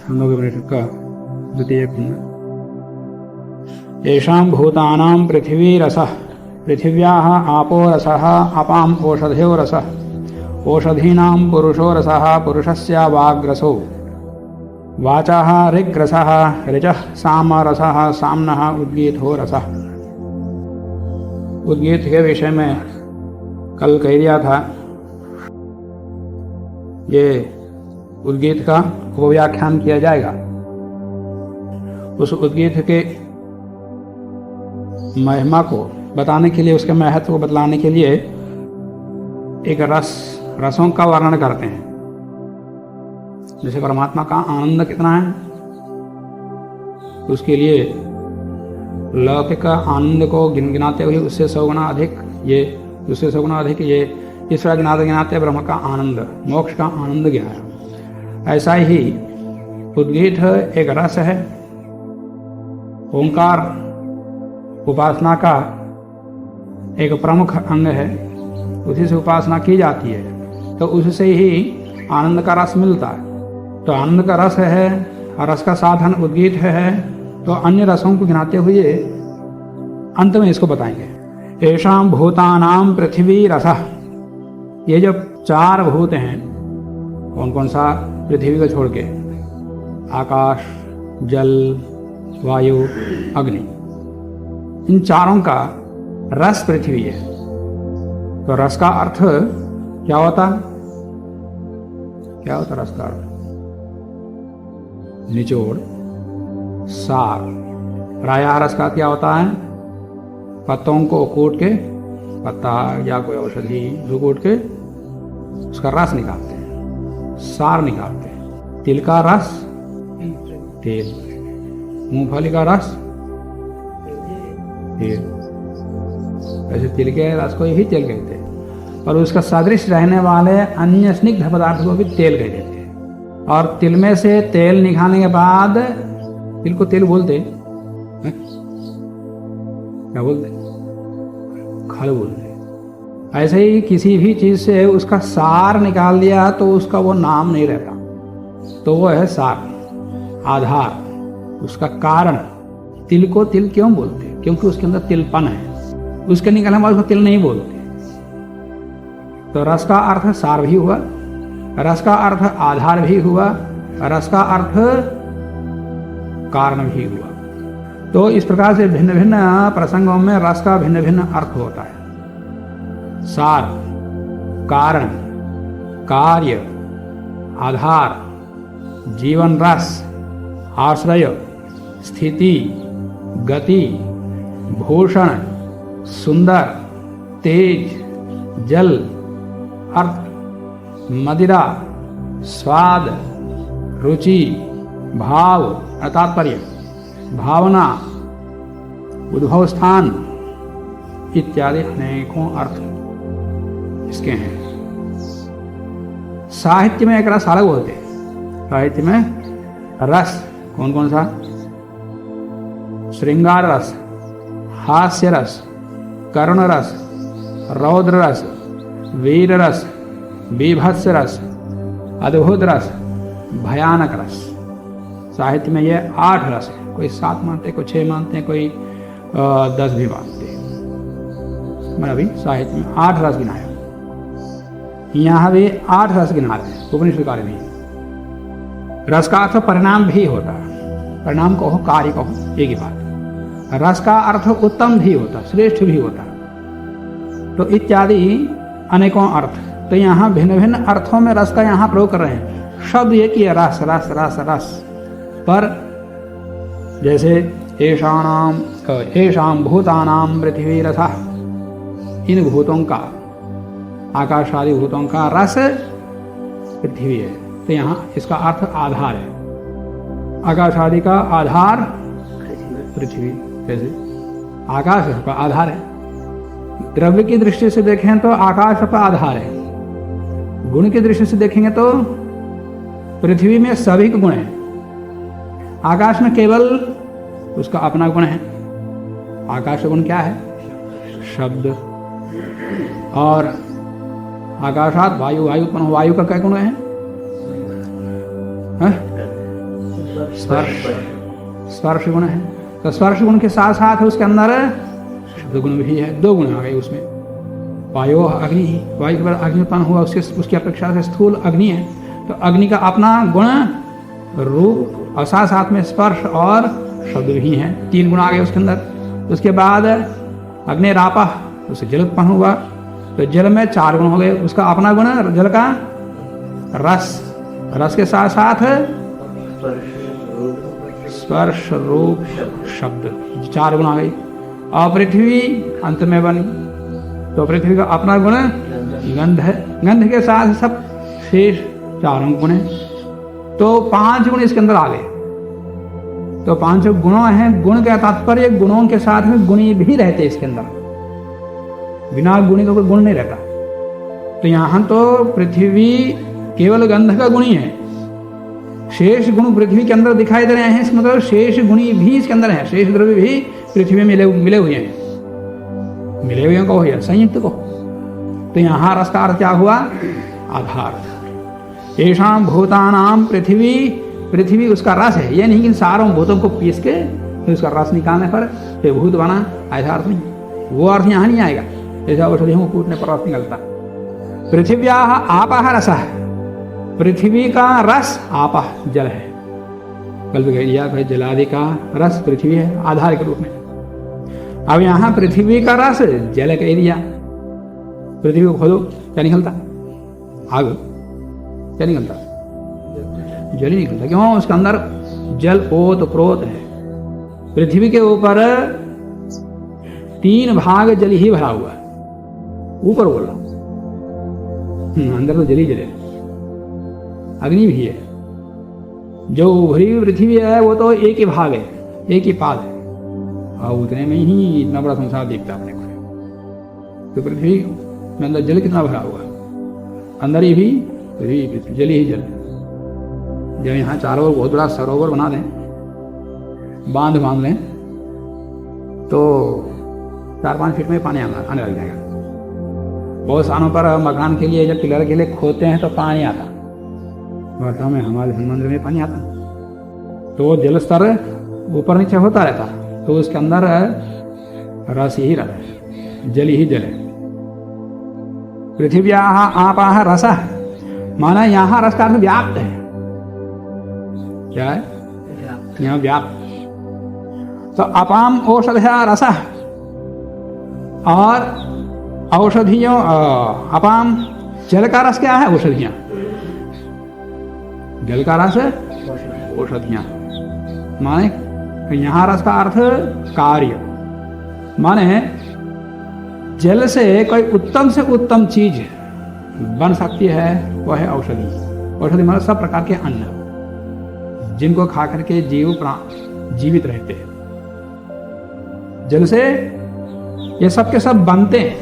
छन्दोपनिषद का द्वितीय खंड। येषां भूतानां पृथिवी रसः पृथिव्याः आपो रसः अपाम् ओषधयो रसः ओषधीनां पुरुषो रसः पुरुषस्य वाग्रसो वाचः ऋग्रसः ऋचः सामरसः साम्नः उद्गीतो रसः। उद्गीत के विषय में कल कह दिया था। ये उद्गीत का उपव्याख्यान किया जाएगा। उस उद्गीत के महिमा को बताने के लिए, उसके महत्व को बतलाने के लिए एक रसों का वर्णन करते हैं। जैसे परमात्मा का आनंद कितना है, उसके लिए लौकिक आनंद को गिनाते हुए उससे 100 गुना अधिक ये, उससे 100 गुना अधिक ये ईश्वर गिनाते ब्रह्म का आनंद, मोक्ष का आनंद गिनाया। ऐसा ही उद्गीत एक रस है। ओंकार उपासना का एक प्रमुख अंग है, उसी से उपासना की जाती है, तो उससे ही आनंद का रस मिलता है। तो आनंद का रस है, रस का साधन उद्गीत है। तो अन्य रसों को गिनाते हुए अंत में इसको बताएंगे। येषां भूतानां पृथ्वी रसः, ये जो 4 भूत हैं, कौन कौन सा? पृथ्वी को छोड़ के आकाश, जल, वायु, अग्नि, इन चारों का रस पृथ्वी है। तो रस का अर्थ क्या होता है? क्या होता रस का अर्थ? निचोड़, सार। प्रायः रस का क्या होता है? पत्तों को कूट के, पत्ता या कोई औषधि जो कूट के उसका रस निकालते हैं, सार निकालते हैं। तिल का रस तेल, मूंगफली का रस तेल। वैसे तिल के रस को ही तेल कहते हैं, और उसका सदृश रहने वाले अन्य स्निग्ध पदार्थ को भी तेल कह देते हैं। और तिल में से तेल निकालने के बाद, तिल को तेल बोलते हैं, क्या बोलते? खल बोलते। ऐसे ही किसी भी चीज से उसका सार निकाल दिया तो उसका वो नाम नहीं रहता, तो वो है सार, आधार, उसका कारण। तिल को तिल क्यों बोलते? क्योंकि उसके अंदर तिलपन है, उसके निकलने वाले उसको तिल नहीं बोलते। तो रस का अर्थ सार भी हुआ, रस का अर्थ आधार भी हुआ, रस का अर्थ कारण भी हुआ। तो इस प्रकार से भिन्न भिन्न प्रसंगों में रस का भिन्न भिन्न अर्थ होता है। सार, कारण, कार्य, आधार, जीवन रस, आश्रय, स्थिति, गति, भूषण, सुंदर, तेज, जल, अर्थ, मदिरा, स्वाद, रुचि, भाव, तात्पर्य, भावना, उद्भव स्थान इत्यादि अनेकों अर्थ इसके हैं। साहित्य में एक रस अलग होते हैं। साहित्य में रस कौन कौन सा? श्रृंगार रस, हास्य रस, करुण रस, रौद्र रस, वीर रस, बीभत्स रस, अद्भुत रस, भयानक रस। साहित्य में ये 8 रस है। कोई 7 मानते, कोई 6 मानते हैं, कोई 10 भी मानते हैं। मैं अभी साहित्य में 8 रस गिनाया, यहाँ भी 8 रस गिना रहे हैं उपनिषदकार भी। रस का अर्थ परिणाम भी होता है, परिणाम कहो, कार्य कहो, एक ही बात। रस का अर्थ उत्तम भी होता, श्रेष्ठ भी होता। तो इत्यादि अनेकों अर्थ। तो यहाँ भिन्न भिन्न अर्थों में रस का यहाँ प्रयोग कर रहे हैं। शब्द एक ही है, रस रस रस रस। पर जैसे येषां भूतानां पृथ्वी रसः, इन भूतों का, आकाश आदि भूतों का रस पृथ्वी है। तो यहाँ इसका अर्थ आधार है। आकाश आदि का आधार पृथ्वी। जैसे आकाश का आधार है। द्रव्य की दृष्टि से देखें तो आकाश का आधार है। गुण की दृष्टि से देखेंगे तो पृथ्वी में सभी गुण हैं, आकाश में केवल उसका अपना गुण है। आकाश का गुण क्या है? शब्द। और आकाशात वायु, वायु उत्पन्न, वायु का क्या गुण है? स्पर्श गुण है। तो स्पर्श गुण के साथ साथ उसके अंदर शब्द गुण भी है, 2 गुण आ गए उसमें। वायु अग्नि, वायु के बाद अग्नि उत्पन्न हुआ, उसकी अपेक्षा से स्थूल अग्नि है, तो अग्नि का अपना गुण रूप और साथ साथ में स्पर्श और शब्द भी हैं, 3 गुण आ गए उसके अंदर। उसके बाद अग्निरापा, उससे जल उत्पन्न हुआ, तो जल में 4 गुण हो गए, उसका अपना गुण जल का रस, रस के साथ साथ स्पर्श रूप शब्द, 4 गुण आ गई। और पृथ्वी अंत में बनी, तो पृथ्वी का अपना गुण गंध है, गंध के साथ सब शेष 4 गुण है, तो 5 गुण इसके अंदर आ गए। तो 5 गुणों हैं, गुण का तात्पर्य गुणों के साथ में गुणी भी रहते इसके अंदर, बिना गुणी का कोई गुण नहीं रहता। तो यहां तो पृथ्वी केवल गंध का गुणी है, शेष गुण पृथ्वी के अंदर दिखाई दे रहे हैं, इसका मतलब शेष गुणी भी इसके अंदर है, शेष द्रव्य भी पृथ्वी में मिले हुए हैं, मिले हुए को है संयुक्त को। तो यहां रस का अर्थ क्या हुआ? आधार। येषां भूतानां पृथ्वी, पृथ्वी उसका रस है, ये नहीं कि सारों भूतों को पीस के फिर उसका रस निकालने पर फिर भूत बना, ऐसा अर्थ नहीं, वो अर्थ यहां नहीं आएगा। जैसा औषधियों को कूटने पर रस निकलता। पृथिव्याः आपः रसः, पृथ्वी का रस आपः जल है, कल भी कह दिया भाई जलादि का रस पृथ्वी है आधार के रूप में। अब यहां पृथ्वी का रस जल कह दिया, पृथ्वी को खोदो क्या निकलता? आग, क्या निकलता? जल ही निकलता। क्यों? उसके अंदर जल ओत प्रोत है। पृथ्वी के ऊपर 3 भाग जल ही भरा हुआ है, ऊपर बोल रहा हूं, अंदर तो जल ही जल है, अग्नि भी है। जो उभरी हुई पृथ्वी है वो तो एक ही भाग है, एक ही पाद है, और उतने में ही इतना बड़ा संसार दिखता है अपने को। तो पृथ्वी में अंदर जल कितना भरा हुआ है, अंदर ही भी पृथ्वी जल ही जल। जब यहाँ चारों ओर बहुत बड़ा सरोवर बना दें, बांध लें, तो 4-5 फीट में पानी आने लग जाएगा। बहुत स्थानों पर मकान के लिए जब पिलर के लिए खोदते हैं तो पानी आता, वर्षा में हमारे मंदिर में पानी आता, तो जल स्तर ऊपर नीचे होता रहता, तो उसके अंदर रस ही रहता है, जल ही जल है। पृथिव्याः आपाः रसः, माना यहां रस का अर्थ व्याप्त है। क्या है? यहाँ व्याप्त। तो अपाम औषधया रसः, और औषधियों, अपाम जल का रस क्या है? औषधियां, जल का रस औषधियां। माने यहां रस का अर्थ कार्य, माने जल से कोई उत्तम से उत्तम चीज बन सकती है, वह है औषधि। औषधि मतलब सब प्रकार के अन्न, जिनको खा करके जीवित रहते हैं। जल से ये सब के सब बनते हैं,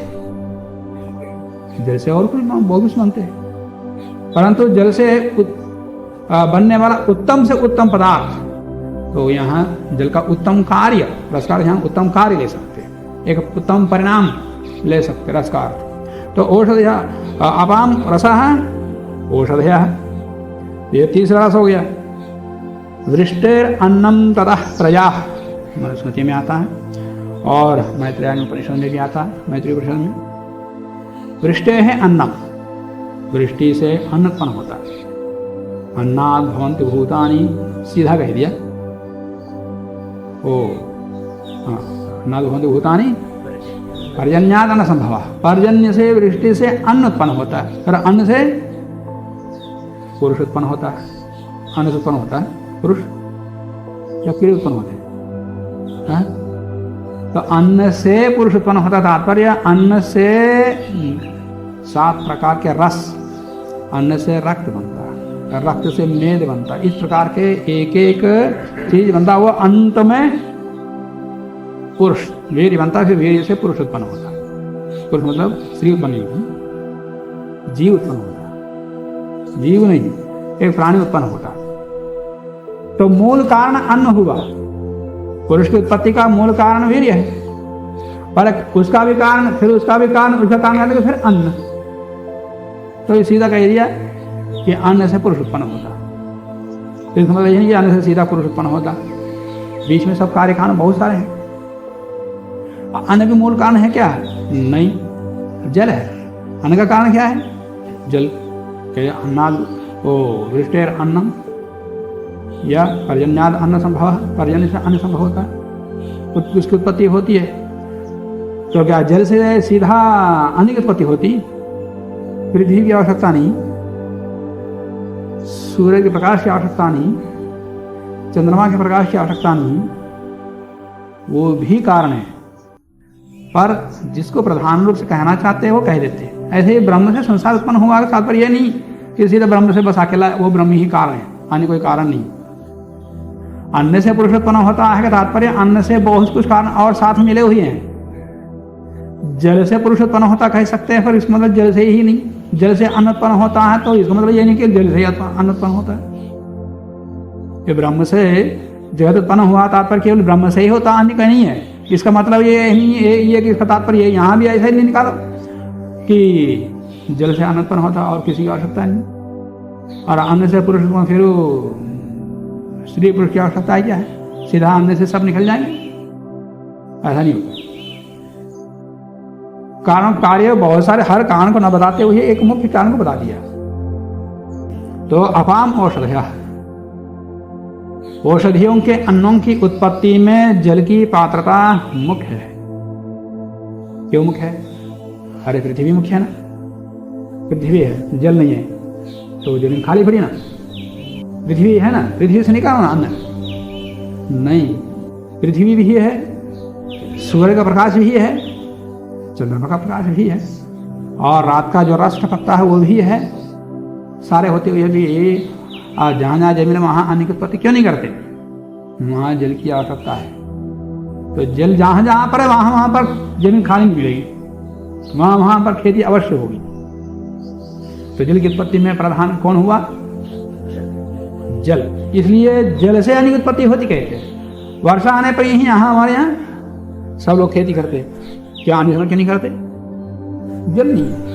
जल से और बहुत कुछ बनते हैं, परंतु जल से बनने वाला उत्तम से उत्तम पदार्थ, तो यहाँ जल का उत्तम कार्य, रस का यहाँ उत्तम कार्य ले सकते हैं, एक उत्तम परिणाम ले सकते रस का अर्थ। तो औषधया अपाम रसः औषधया, ये तीसरा रस हो गया। वृष्टेर अन्नम ततः प्रजाः, मनुस्मृति में आता है, और मैत्रेयी उपनिषद में भी आता है। मैत्रेयी उपनिषद में वृष्टे है अन्नम, वृष्टि से अन्न उत्पन्न होता है। अन्नाद भवन्ति भूतानि, सीधा कह दिया ओ, हाँ, अन्नाद भवन्ति भूतानि पर्जन्याद अन्न संभव, पर्जन्य से वृष्टि से अन्न उत्पन्न होता है, और अन्न से पुरुष उत्पन्न होता है। अन्न से उत्पन्न होता है पुरुष, या कीड़े उत्पन्न होते हैं? तो अन्न से पुरुष उत्पन्न होता है, तात्पर्य अन्न से 7 प्रकार के रस, अन्न से रक्त बनता है, रक्त से मेद बनता है, इस प्रकार के एक एक चीज बनता है। वो अंत में पुरुष वीर्य बनता है, फिर वीर्य से पुरुष उत्पन्न होता है। पुरुष मतलब स्त्री उत्पन्न नहीं, जीव उत्पन्न होता है, जीव नहीं, एक प्राणी उत्पन्न होता है। तो मूल कारण अन्न हुआ, पुरुष की उत्पत्ति का मूल कारण वीर्य है, पर उसका भी कारण, फिर उसका भी कारण, उसका कारण फिर अन्न। तो ये सीधा कह दिया कि अन्न से पुरुष उत्पन्न होता है। तो इसका मतलब ये नहीं कि अन्न से सीधा पुरुष उत्पन्न होता, बीच में सब कार्य कारण बहुत सारे हैं। अन्न के मूल कारण है क्या? नहीं, जल है। अन्न का कारण क्या है? जल। अन्नाद ओ वृष्टेर अन्नम या पर्जन्याद अन्न संभव, पर्जन्य से अन्न संभव होता है, उसकी उत्पत्ति होती है। तो क्या जल से सीधा अन्न की उत्पत्ति होती? पृथ्वी की आवश्यकता नहीं, सूर्य के प्रकाश की आवश्यकता नहीं, चंद्रमा के प्रकाश की आवश्यकता नहीं, वो भी कारण है, पर जिसको प्रधान रूप से कहना चाहते हैं वो कह देते हैं। ऐसे ही ब्रह्म से संसार उत्पन्न हुआ का तात्पर्य यह नहीं कि सीधे ब्रह्म से बस अकेला वो ब्रह्म ही कारण है, अन्य कोई कारण नहीं। अन्न से पुरुष उत्पन्न होता है का तात्पर्य अन्न से बहुत कुछ कारण और साथ मिले हुए हैं। जल से पुरुष उत्पन्न होता कह सकते हैं, पर इसका मतलब जल से ही नहीं। जल से अन्न उत्पन्न होता है तो इसका मतलब ये नहीं कि जल से ही अन्न उत्पन्न होता है। ये ब्रह्म से जगत उत्पन्न हुआ तात्पर्य केवल ब्रह्म से ही होता, अन्य का नहीं है। इसका मतलब ये नहीं ये कि इसका तात्पर्य यहाँ भी ऐसा ही नहीं निकालो कि जल से अन्न उत्पन्न होता और किसी की आवश्यकता नहीं, और अन्न से पुरुष उत्पन्न, फिर स्त्री पुरुष की आवश्यकता है क्या है? सीधा अन्न से सब निकल जाएंगे? ऐसा नहीं होता। कारण कार्य बहुत सारे, हर कारण को न बताते हुए एक मुख्य कारण को बता दिया। तो अपाम औषधया, औषधियों के अन्नों की उत्पत्ति में जल की पात्रता मुख्य है। क्यों मुख्य है? अरे पृथ्वी मुख्य है ना, पृथ्वी है, जल नहीं है तो जमीन खाली पड़ी ना। पृथ्वी है ना, पृथ्वी से निकालो ना अन्न। नहीं, पृथ्वी भी है, सूर्य का प्रकाश भी है, चंद्रमा का प्रकाश भी है, और रात का जो रस टपकता है वो भी है। सारे होते हुए भी जहाँ जहाँ जमीन वहाँ अन्न की उत्पत्ति क्यों नहीं करते? वहाँ जल की आवश्यकता है। तो जल जहाँ जहाँ पर है वहाँ वहाँ पर जमीन खाली नहीं मिलेगी, वहाँ वहाँ पर खेती अवश्य होगी। तो जल की उत्पत्ति में प्रधान कौन हुआ? जल। इसलिए जल से अन्न की उत्पत्ति होती कहते हैं। वर्षा आने पर यही यहाँ हमारे यहाँ सब लोग खेती करते हैं, क्या अन्य समय क्यों नहीं करते? जल नहीं है।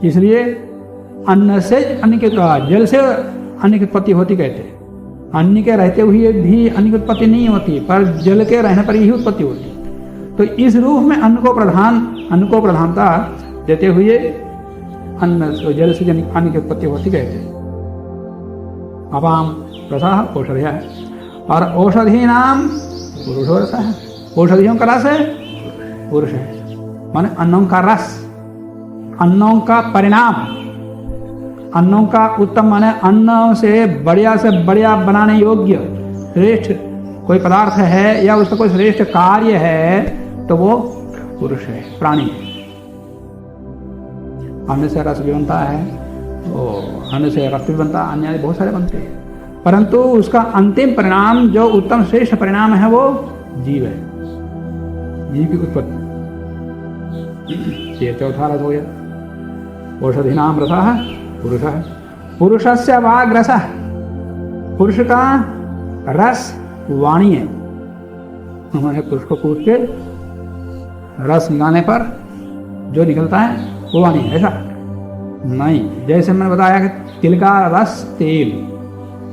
इसलिए अन्न से अन्न के, जल से अन्न की उत्पत्ति होती कहते हैं। अन्न के रहते हुए भी अन्न की उत्पत्ति नहीं होती, पर जल के रहने पर ही उत्पत्ति होती। तो इस रूप में अन्न को प्रधानता देते हुए अन्न जल से अन्न की उत्पत्ति होती कहते हैं। अपाम रसः औषधयः, और औषधि नाम पुरुषो रसः है। औषधियों का रस है पुरुष है, माने अन्नों का रस, अन्नों का परिणाम, अन्नों का उत्तम, माने अन्नों से बढ़िया बनाने योग्य श्रेष्ठ कोई पदार्थ है या उसका कोई श्रेष्ठ कार्य है तो वो पुरुष है, प्राणी है। अन्न से रस भी बनता है, तो अन्न से रक्त भी बनता है, अन्य बहुत सारे बनते हैं, परंतु उसका अंतिम परिणाम जो उत्तम श्रेष्ठ परिणाम है वो जीव है, जीव की उत्पत्ति। ये चौथा रस हो गया। औषधि नाम रसः पुरुषः, पुरुषस्य वाग् रसः, पुरुष का रस वाणी है। हमारे पुरुष को कूट के रस निकालने पर जो निकलता है वो वाणी है, ऐसा नहीं। जैसे मैंने बताया कि तिल का रस तेल,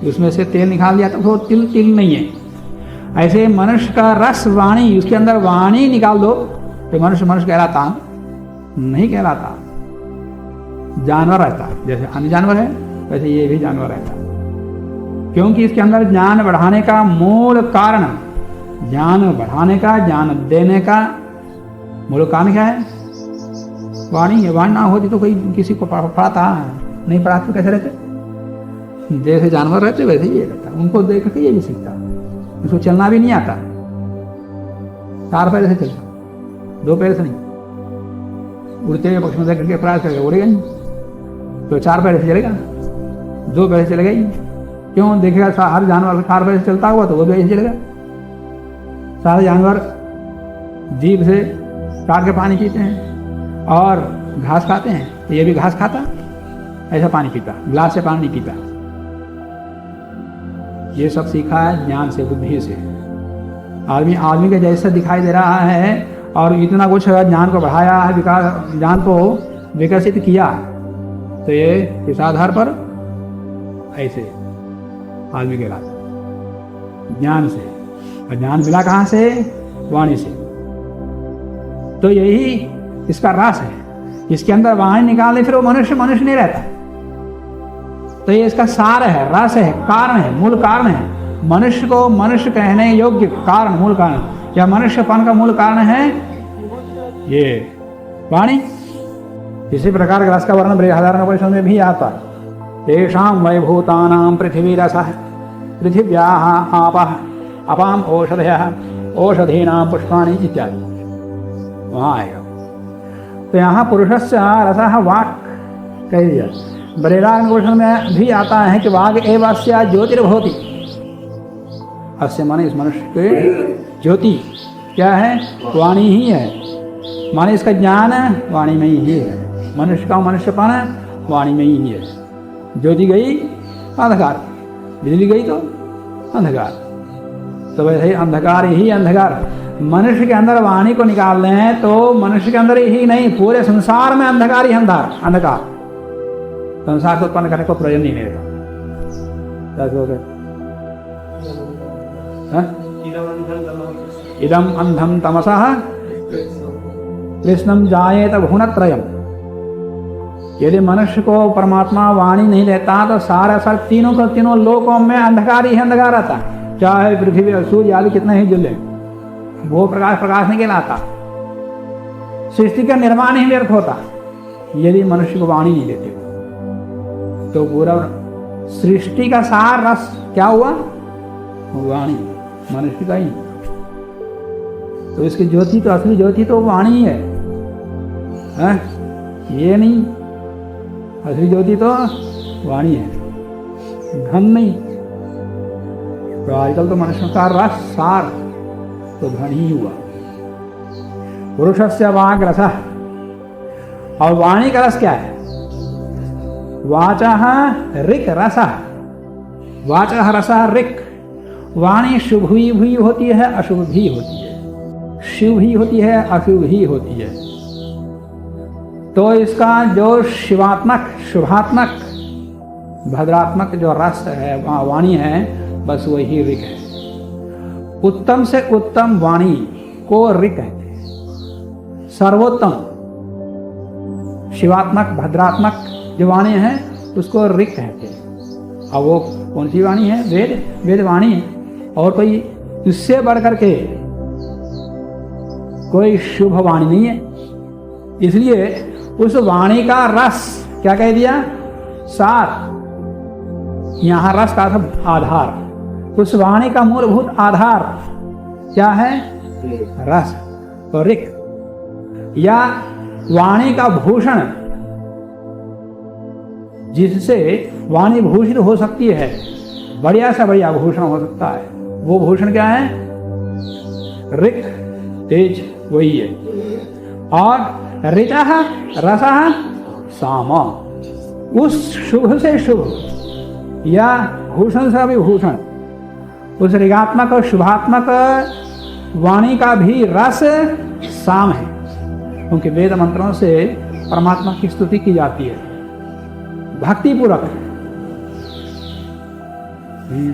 उसमें से तेल निकाल दिया तो वो तिल नहीं है। ऐसे मनुष्य का रस वाणी, उसके अंदर वाणी निकाल दो तो मनुष्य कहलाता नहीं, कहलाता जानवर रहता। जैसे अन्य जानवर है वैसे ये भी जानवर रहता, क्योंकि इसके अंदर ज्ञान बढ़ाने का मूल कारण, ज्ञान बढ़ाने का, ज्ञान देने का मूल कारण क्या है? वाणी है। वाणी ना होती तो कोई किसी को पढ़ाता नहीं, पढ़ाते तो कैसे रहते? जैसे जानवर रहते वैसे ही ये रहता, उनको देख के ये भी सीखता। उसको चलना भी नहीं आता, 4 पैर से चलता, 2 पैर से नहीं। उड़ते हुए पक्षी में देख करके प्रयास करके उड़ेगा नहीं, तो 4 पैर से चलेगा, 2 पैर से चलेगा ही। क्यों? देखेगा हर जानवर 4 पैर से चलता हुआ तो वो भी ऐसे चलेगा। सारे जानवर जीभ से काट के पानी पीते हैं और घास खाते हैं, तो ये भी घास खाता, ऐसा पानी पीता, गिलास से पानी नहीं पीता। ये सब सीखा है ज्ञान से, बुद्धि से। आदमी के जैसा दिखाई दे रहा है और इतना कुछ ज्ञान को बढ़ाया है, विकास ज्ञान को विकसित किया, तो ये किस आधार पर? ऐसे आदमी कहलाता ज्ञान से। और ज्ञान मिला कहाँ से? वाणी से। तो यही इसका रस है। इसके अंदर वाणी निकाले फिर वो मनुष्य मनुष्य नहीं रहता। तो ये इसका सार है, रस है, कारण है, मूल कारण है। मनुष्य को मनुष्य कहने योग्य कारण, मूल कारण, या मनुष्यपन का मूल कारण है ये वाणी। इसी प्रकार रस का वर्णन बृहदारण्यकोपनिषद में भी आता। तेषां वै भूतानां पृथिवी रसः पृथिव्याः आपः अपाम औषधयः औषधीनां पुष्पाणि इत्यादि वहाँ आएगा। तो यहाँ पुरुषस्य रसः वाक् कह दिया। बृहदारण्यकोपनिषद में भी आता है कि वाग एव अस्य ज्योतिर्भवति। अस्य माने इस मनुष्य के ज्योति क्या है? वाणी ही है। माने इसका ज्ञान वाणी में ही है। मनुष्य का मनुष्यपन वाणी में ही है। ज्योति गई अंधकार, बिजली गई तो अंधकार। तो वैसे ही अंधकार ही अंधकार। मनुष्य के अंदर वाणी को निकाल लें तो मनुष्य के अंदर ही नहीं, पूरे संसार में अंधकार ही अंधकार। संसार को उत्पन्न करने को प्रयोजन नहीं मिलेगा। इदम अंधम तमसः कृष्णम जायेत भुवनत्रयम्। यदि मनुष्य को परमात्मा वाणी नहीं देता तो सारा तीनों लोकों में अंधकार ही अंधकार रहता। चाहे पृथ्वी और सूर्य आदि कितने ही जले, वो प्रकाश नहीं कहलाता। सृष्टि का निर्माण ही व्यर्थ होता यदि मनुष्य को वाणी नहीं देते। तो पूरा सृष्टि का सार रस क्या हुआ? वाणी, मनुष्य का ही। तो इसकी ज्योति तो असली ज्योति तो वाणी ही है, ये नहीं। असली ज्योति तो वाणी है, धन नहीं। तो आजकल तो मनुष्य का रस सार तो धन ही हुआ। पुरुषस्य वाग रसः। और वाणी का रस क्या है? वाचः ऋक् रसः। वाचः रसः ऋक्। वाणी शुभ भी होती है, अशुभ भी होती है। शुभ भी होती है, अशुभ भी होती है। तो इसका जो शिवात्मक, शुभात्मक, भद्रात्मक जो रस है, वाणी है, बस वही ऋक् है। उत्तम से उत्तम वाणी को ऋक् कहते हैं। सर्वोत्तम शिवात्मक, भद्रात्मक जो वाणी है उसको ऋक् कहते हैं। अब वो कौन सी वाणी है? वेद वाणी है। और कोई इससे बढ़कर के कोई शुभ वाणी नहीं है। इसलिए उस वाणी का रस क्या कह दिया? सार। यहां रस का अर्थ आधार। उस वाणी का मूलभूत आधार क्या है? रस और ऋक्। या वाणी का भूषण, जिससे वाणी भूषित हो सकती है, बढ़िया से बढ़िया भूषण हो सकता है, वो भूषण क्या है? ऋक्, तेज, वही है। और ऋचः रसः साम। उस शुभ से शुभ या भूषण से भी भूषण, उस ऋगात्मक और शुभात्मक वाणी का भी रस साम है। क्योंकि वेद मंत्रों से परमात्मा की स्तुति की जाती है भक्ति पूर्वक।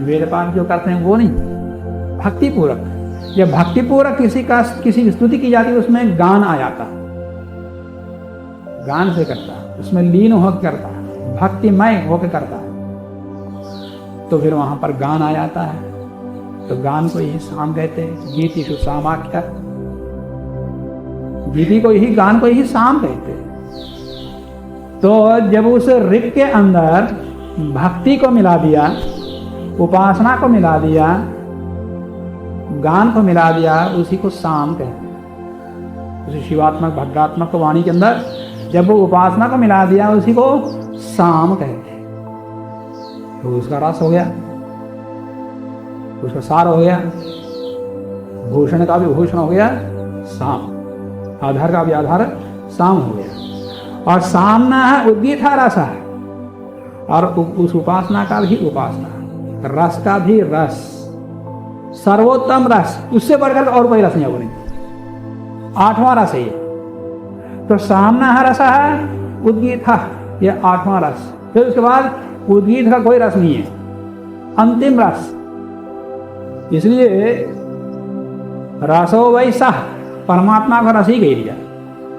वेद पाठ जो करते हैं वो नहीं, भक्ति पूर्वक। जब भक्ति पूर्वक किसी की स्तुति की जाती है उसमें गान आ जाता, गान से करता, उसमें लीन होकर करता, भक्तिमय होकर करता, तो फिर वहां पर गान आ जाता है। तो गान को ही साम कहते हैं। गीतिषु सामाख्या, गीति को ही, गान को ही साम कहते हैं। तो जब उस ऋक् के अंदर भक्ति को मिला दिया, उपासना को मिला दिया, गान को मिला दिया, उसी को साम कहते हैं। उसी शिवात्मक भद्रात्मक वाणी के अंदर जब वो उपासना को मिला दिया, उसी को साम कहते हैं। तो उसका रस हो गया, उसका सार हो गया, भूषण का भी भूषण हो गया साम, आधार का भी आधार साम हो गया। और सामना है उद्गीता रस है, और उस उपासना का भी उपासना, रस का भी रस, सर्वोत्तम रस। उससे बढ़कर और कोई रस नहीं बोलेंगे, 8वां रस है ये। तो सामना है रस है, उद्गीता ये 8वां रस। फिर उसके बाद उद्गीत का कोई रस नहीं है, अंतिम रस। इसलिए रसो वै सः, परमात्मा का रस ही कह दिया।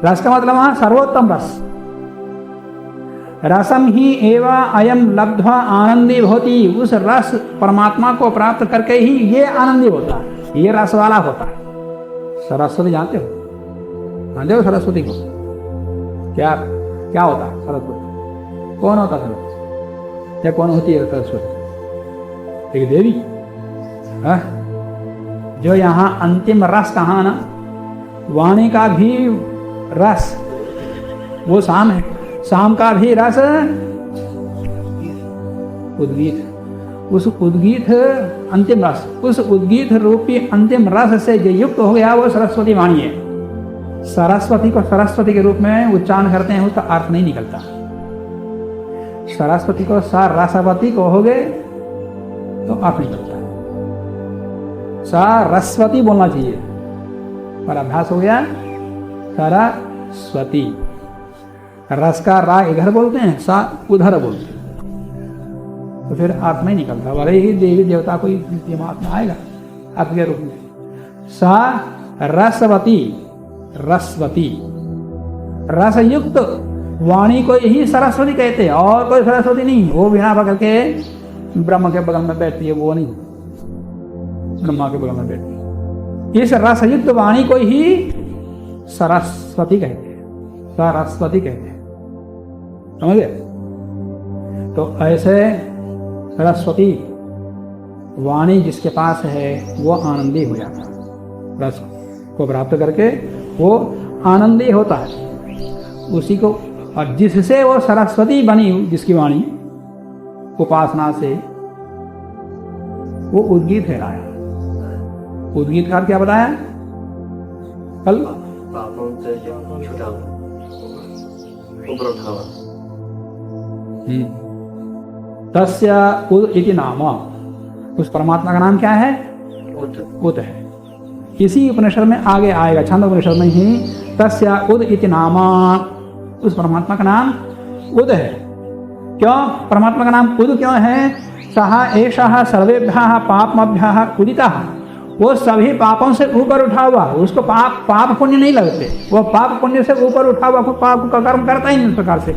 रस का मतलब वहां सर्वोत्तम रस। रसम ही एवा अयम लब्ध्वा आनंदी भवति, उस रस परमात्मा को प्राप्त करके ही ये आनंदी होता है, ये रस वाला होता है। सरस्वती जानते हो? जानते हो सरस्वती को? क्या क्या होता है सरस्वती? कौन होता है सरस्वती? या कौन होती है सरस्वती? एक देवी है जो यहाँ अंतिम रस कहा ना, वाणी का भी रस वो शाम है, शाम का भी रस उद्गीत। उस उद्गीत अंतिम रस, उस उद्गीत रूपी अंतिम रस से जो युक्त हो गया वो सरस्वती वाणी है। सरस्वती को सरस्वती के रूप में उच्चारण करते हैं, उसका अर्थ नहीं निकलता। सरस्वती को सरस्वती कहोगे तो अर्थ निकलता है। सरस्वती बोलना चाहिए, पर अभ्यास हो गया सरस्वती। रस का रा इधर बोलते हैं, सा उधर बोलते हैं, तो फिर अर्थ नहीं निकलता। भले ही देवी देवता कोई दिमाग में आएगा अर्थ के रूप में। सा रसवती, रसवती, रसयुक्त वाणी को ही सरस्वती कहते हैं, और कोई सरस्वती नहीं। वो बिना पकड़ के ब्रह्म के बगल में बैठती है, वो नहीं, ब्रह्मा के बगल में बैठती है। इस रसयुक्त वाणी को ही सरस्वती कहते हैं, सरस्वती कहते हैं, समझ गए? तो ऐसे सरस्वती वाणी जिसके पास है वो आनंदी हो जाता है। रस को प्राप्त करके वो आनंदी होता है उसी को। और जिससे वो सरस्वती बनी, जिसकी वाणी उपासना से, वो उद्गीत कहलाया। उद्गीत का क्या बताया कल? तस्य उद इति नाम, उस परमात्मा का नाम क्या है? उद है। इसी उपनिषद में आगे आएगा, छंद उपनिषद में ही, तस्य उद इति नाम, उस परमात्मा का नाम उद है। क्यों परमात्मा का नाम उद क्यों है? सः एषः सर्वेभ्यः पापमभ्यः उदितः, वो सभी पापों से ऊपर उठा हुआ। उसको पाप पुण्य नहीं लगते, वो पाप पुण्य से ऊपर उठा हुआ, पाप का कर्म करता ही नहीं उस प्रकार से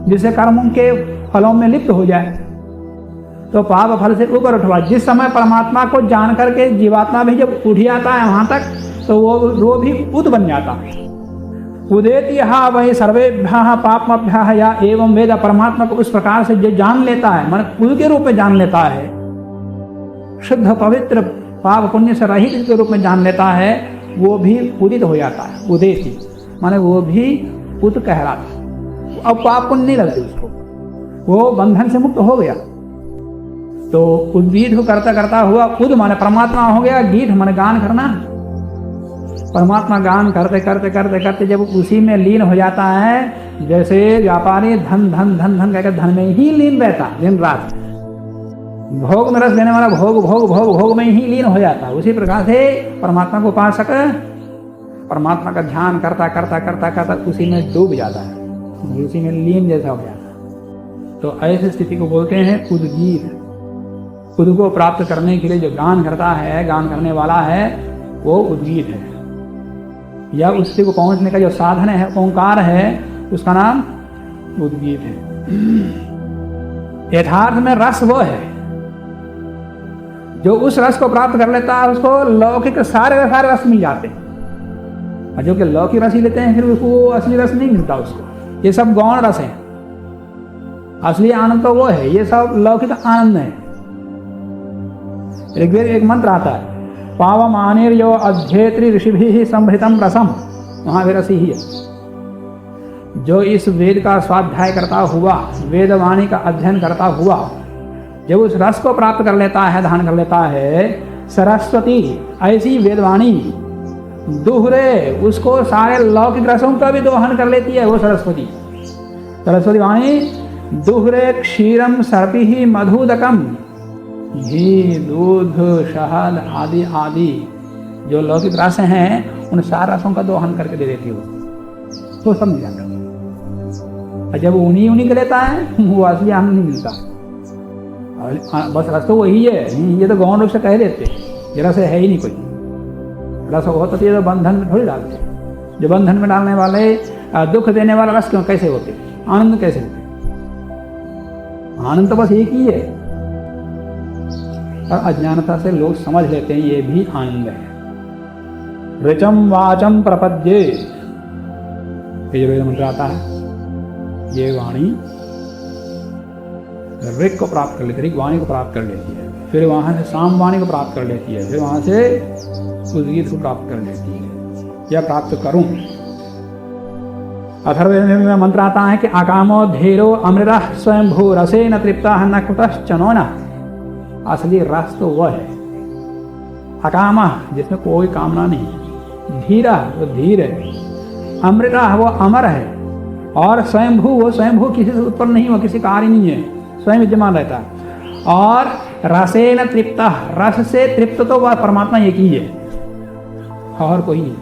जिससे कर्मों के फलों में लिप्त हो जाए, तो पाप फल से ऊपर उठवा। जिस समय परमात्मा को जान करके जीवात्मा भी जब उठ जाता है वहां तक, तो वो भी उद बन जाता है। उदेति यहा वही सर्वेभ्यः पापमभ्यः या एवं वेद, परमात्मा को उस प्रकार से जो जान लेता है, मन उद के रूप में जान लेता है, शुद्ध पवित्र पाप पुण्य से रहित के रूप में जान लेता है, वो भी उदित हो जाता है। उदेति माने वो भी उद कहलाता है। अब पाप पुण्य नहीं लगते उसको, वो बंधन से मुक्त हो गया। तो उद्गीत को करता करता हुआ उद माने परमात्मा हो गया। गीत माने गान करना, परमात्मा गान करते करते करते करते जब उसी में लीन हो जाता है, जैसे व्यापारी धन धन धन धन कहकर धन में ही लीन रहता दिन रात, भोग में रस देने वाला भोग भोग भोग भोग में ही लीन हो जाता है। उसी प्रकार से परमात्मा को उपासक परमात्मा का ध्यान करता करता करता करता उसी में डूब जाता है, उसी में लीन जैसा हो जाता है। तो ऐसी स्थिति को बोलते हैं उद्गीत। खुद को प्राप्त करने के लिए जो गान करता है, गान करने वाला है, वो उद्गीत है। या उस स्थिति को पहुंचने का जो साधन है, ओंकार है, उसका नाम उद्गीत है। यथार्थ में रस वो है जो उस रस को प्राप्त कर लेता है, उसको लौकिक सारे रस मिल जाते हैं। और जो कि लौकिक रस ही लेते हैं, फिर उसको असली रस नहीं मिलता उसको। ये सब गौण रस है, असली आनंद तो वो है, ये सब लौकिक आनंद है। ऋग्वेद एक मंत्र आता है, पावम आनिर्यो अध्येत्री ऋषिभिः संभृतम रसम, वहां भी रसी ही है। जो इस वेद का स्वाध्याय करता हुआ, वेदवाणी का अध्ययन करता हुआ जब उस रस को प्राप्त कर लेता है, धारण कर लेता है, सरस्वती ऐसी वेदवाणी दोहरे उसको सारे लौकिक रसों का भी दोहन कर लेती है। वो सरस्वती, सरस्वती वाणी दोहरे क्षीरम सर्पिः मधुदकम, घी दूध शहद आदि आदि जो लौकिक रस हैं, उन सारे रसों का दोहन करके दे देती है तो समझ जाता। और जब उन्हीं के लेता है, वो असली आनंद नहीं मिलता। बस रस तो वही है, ये तो गौण रूप से कह देते, ये रस है ही नहीं कोई। रस होता तो ये तो बंधन में थोड़ी डालते, जो बंधन में डालने वाले दुख देने वाला रस क्यों कैसे होते, आनंद कैसे होते? आनंद तो बस एक ही है। और अज्ञानता से लोग समझ लेते हैं ये भी आनंद है। ऋचम वाचम प्रपद्ये, ये जो मंत्र आता है, ये वाणी ऋक को प्राप्त कर लेती है, ऋक वाणी को प्राप्त कर लेती है, फिर वहां से साम वाणी को प्राप्त कर लेती है, फिर वहां से उद्गीत को प्राप्त कर लेती है, या प्राप्त करूं। अथर्ववेद में मंत्र आता है कि अकामो धीरो अमृता स्वयंभू रसे न तृप्ता न कुतश्चनो न। असली रस तो वह है अकामा, जिसमें कोई कामना नहीं, धीरा वो धीर है, अमृता वो अमर है, और स्वयंभू वो स्वयंभू किसी से उत्पन्न नहीं हुआ, किसी कार्य नहीं है, स्वयं विद्यमान रहता है। और रसे न तृप्ता, रस से तृप्त तो वह परमात्मा एक ही है और कोई नहीं।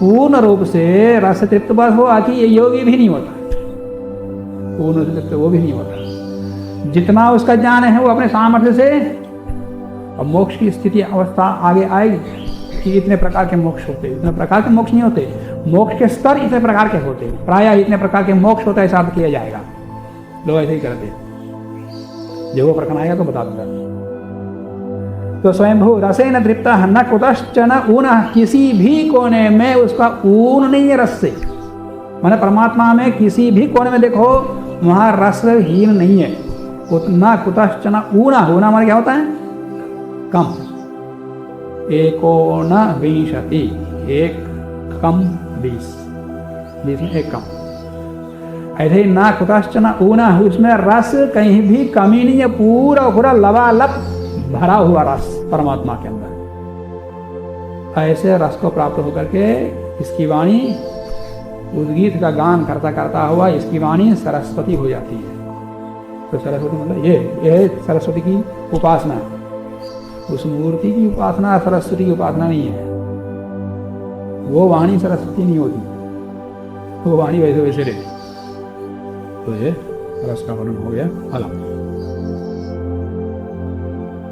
पूर्ण रूप से रस तृप्त बस हो आती ये योगी भी नहीं होता, पूर्ण से तृप्त वो भी नहीं होता। जितना उसका ज्ञान है वो अपने सामर्थ्य से, अब मोक्ष की स्थिति अवस्था आगे आएगी कि इतने प्रकार के मोक्ष होते, इतने प्रकार के मोक्ष नहीं होते, मोक्ष के स्तर इतने प्रकार के होते, प्रायः इतने प्रकार के मोक्ष होता है, ऐसा किया जाएगा। लोग ऐसे ही करते, जब वो प्रकरण आएगा तो बता दूंगा। तो स्वयंभू रसे न तृप्ता न कुतश्चन ऊन, किसी भी कोने में उसका ऊन नहीं है रस से, माने परमात्मा में किसी भी कोने में देखो वहां रसहीन नहीं है। उतना कुतश्चन ऊना, ऊना माने क्या होता है? कम, एकोन विंशति, एक कम 20, 20 में एक कम। ऐसे ही ना कुतश्चन ऊना, उसमें रस कहीं भी कमी नहीं है, पूरा पूरा लबालब भरा हुआ रस परमात्मा के अंदर। ऐसे रस को प्राप्त होकर के इसकी वाणी उद्गीत का गान करता करता हुआ इसकी वाणी सरस्वती हो जाती है। तो सरस्वती मतलब ये सरस्वती की उपासना, उस मूर्ति की उपासना सरस्वती की उपासना नहीं है। वो वाणी सरस्वती नहीं होती, वो वाणी वैसे वैसे रहती। तो ये रस का वर्णन हो गया। अलग